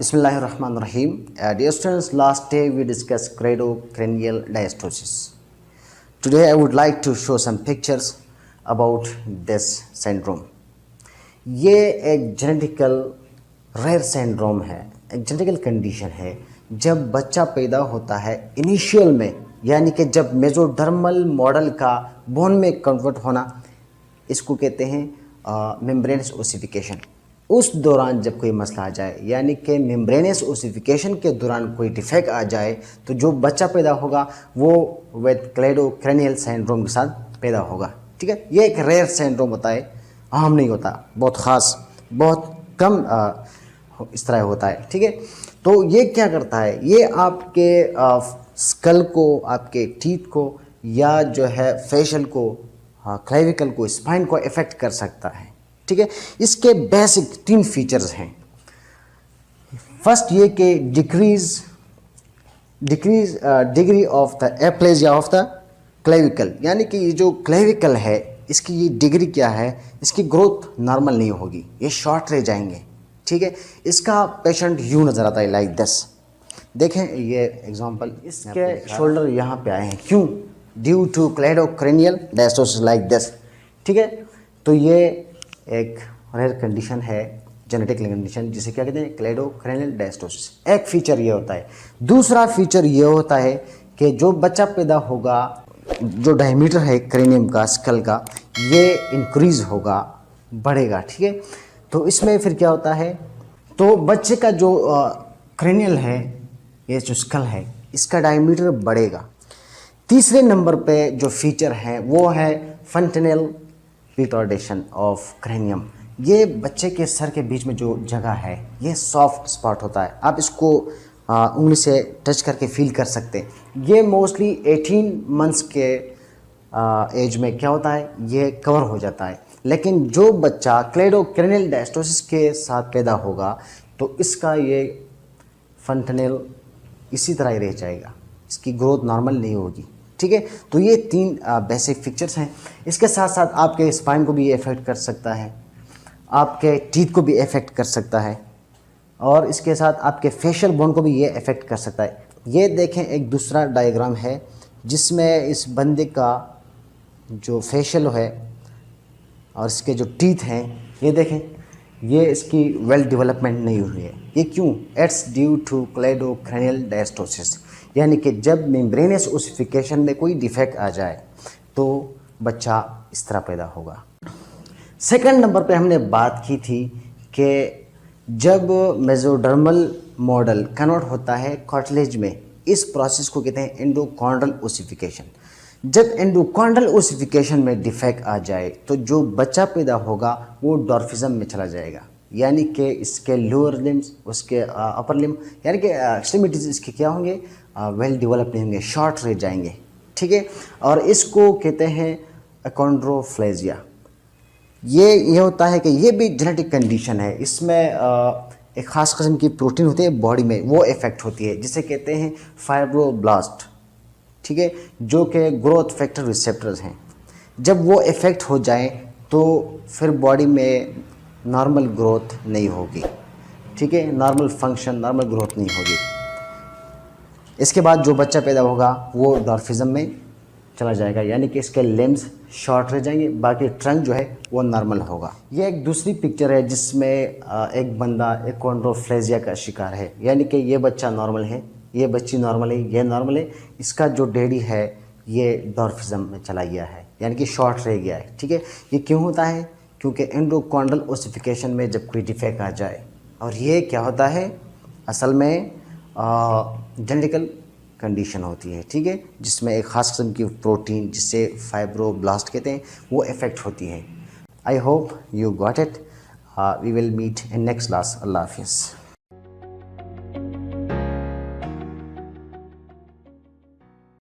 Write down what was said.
Bismillahirrahmanirrahim. Dear students, last day we discussed cranio-cranial diastasis. Today I would like to show some pictures about this syndrome. ये एक genetical rare syndrome है, एक genetical condition है। जब बच्चा पैदा होता है इनिशियल में, यानी कि जब मेसोडर्मल मॉडल का बोन में कन्वर्ट होना, इसको कहते हैं मेम्ब्रेनस ओसिफिकेशन। उस दौरान जब कोई मसला आ जाए, यानी कि मेम्ब्रेनस ओसिफिकेशन के दौरान कोई डिफेक्ट आ जाए, तो जो बच्चा पैदा होगा वो विद क्लेडोक्रेनियल सिंड्रोम के साथ पैदा होगा। ठीक है, ये एक रेयर सिंड्रोम होता है, आम नहीं होता, बहुत ख़ास, बहुत कम इस तरह होता है। ठीक है, तो ये क्या करता है, ये आपके स्कल को, आपके टीथ को, या जो है फेशियल को, क्लेविकल को, स्पाइन को इफेक्ट कर सकता है। ठीक है, इसके बेसिक 3 फीचर्स हैं। फर्स्ट ये कि decrease degree of the aplasia of the clavicle, यानी कि ये जो क्लेविकल है इसकी ये डिग्री क्या है, इसकी ग्रोथ नॉर्मल नहीं होगी, ये शॉर्ट रह जाएंगे। ठीक है, इसका पेशेंट यूँ नज़र आता है लाइक दिस। देखें ये एग्जांपल, इसके शोल्डर यहाँ पे आए हैं, क्यों? Due to cleidocranial dysostosis like this. ठीक है, तो ये एक रेयर कंडीशन है, जेनेटिक कंडीशन, जिसे क्या कहते हैं, क्लेडोक्रेनियल डायस्टोसिस। एक फीचर ये होता है। दूसरा फीचर ये होता है कि जो बच्चा पैदा होगा, जो डायमीटर है क्रेनियम का, स्कल का, ये इंक्रीज होगा, बढ़ेगा। ठीक है, तो इसमें फिर क्या होता है, तो बच्चे का जो क्रेनियल है, ये जो स्कल है, इसका डायमीटर बढ़ेगा। तीसरे नंबर पे जो फीचर है वो है फंटनेल रिटार्डेशन ऑफ क्रेनियम। ये बच्चे के सर के बीच में जो जगह है, ये सॉफ्ट स्पॉट होता है, आप इसको उंगली से टच करके फील कर सकते हैं। ये मोस्टली 18 मंथ्स के एज में क्या होता है, ये कवर हो जाता है। लेकिन जो बच्चा क्लेडोक्रेनियल डायस्टोसिस के साथ पैदा होगा, तो इसका ये फंटनेल इसी तरह ही रह जाएगा, इसकी ग्रोथ नॉर्मल नहीं होगी। ठीक है, तो ये 3 बेसिक फीचर्स हैं। इसके साथ साथ आपके स्पाइन को भी ये इफ़ेक्ट कर सकता है, आपके टीथ को भी इफ़ेक्ट कर सकता है, और इसके साथ आपके फेशियल बोन को भी ये इफ़ेक्ट कर सकता है। ये देखें, एक दूसरा डायग्राम है जिसमें इस बंदे का जो फेशियल है और इसके जो टीथ हैं, ये देखें, ये इसकी वेल डेवलपमेंट नहीं हुई है। ये क्यों? इट्स ड्यू टू क्लेडोक्रेनियल डायस्टोसिस, यानी कि जब मेम्ब्रेनस ओसिफिकेशन में कोई डिफेक्ट आ जाए तो बच्चा इस तरह पैदा होगा। सेकंड नंबर पे हमने बात की थी कि जब मेसोडर्मल मॉडल कन्वर्ट होता है कार्टिलेज में, इस प्रोसेस को कहते हैं एंडोकॉन्ड्रल ओसिफिकेशन। जब एंडोकॉन्ड्रल ओसिफिकेशन में डिफेक्ट आ जाए तो जो बच्चा पैदा होगा वो डॉर्फिज्म में चला जाएगा, यानी कि इसके लोअर लिम्स, उसके अपर लिम, यानी कि एक्सट्रीमिटीज इसके क्या होंगे, वेल डेवलप नहीं होंगे, शॉर्ट रह जाएंगे। ठीक है, और इसको कहते हैं अकॉन्ड्रोप्लेजिया। ये होता है कि ये भी जेनेटिक कंडीशन है। इसमें एक ख़ास किस्म की प्रोटीन होती है बॉडी में, वो इफेक्ट होती है, जिसे कहते हैं फाइब्रोब्लास्ट। ठीक है, जो कि ग्रोथ फैक्टर रिसेप्टर्स हैं। जब वो इफेक्ट हो जाए तो फिर बॉडी में नॉर्मल ग्रोथ नहीं होगी। ठीक है, नॉर्मल फंक्शन, नॉर्मल ग्रोथ नहीं होगी। इसके बाद जो बच्चा पैदा होगा वो डॉर्फिज्म में चला जाएगा, यानी कि इसके लिम्स शॉर्ट रह जाएंगे, बाकी ट्रंक जो है वो नॉर्मल होगा। ये एक दूसरी पिक्चर है जिसमें एक बंदा अकॉन्ड्रोप्लेजिया का शिकार है, यानी कि ये बच्चा नॉर्मल है, ये बच्ची नॉर्मल है, ये नॉर्मल है, इसका जो डैडी है ये डॉर्फिज्म में चला गया है, यानी कि शॉर्ट रह गया है। ठीक है, ये क्यों होता है? क्योंकि एंडोकॉन्ड्रल ओसिफिकेशन में जब कोई डिफेक्ट आ जाए, और ये क्या होता है, असल में जेनेटिकल कंडीशन होती है। ठीक है, जिसमें एक ख़ास किस्म की प्रोटीन, जिसे फाइब्रोब्लास्ट कहते हैं, वो इफेक्ट होती है। I hope you got it. We will meet in next class. अल्लाह हाफिज़।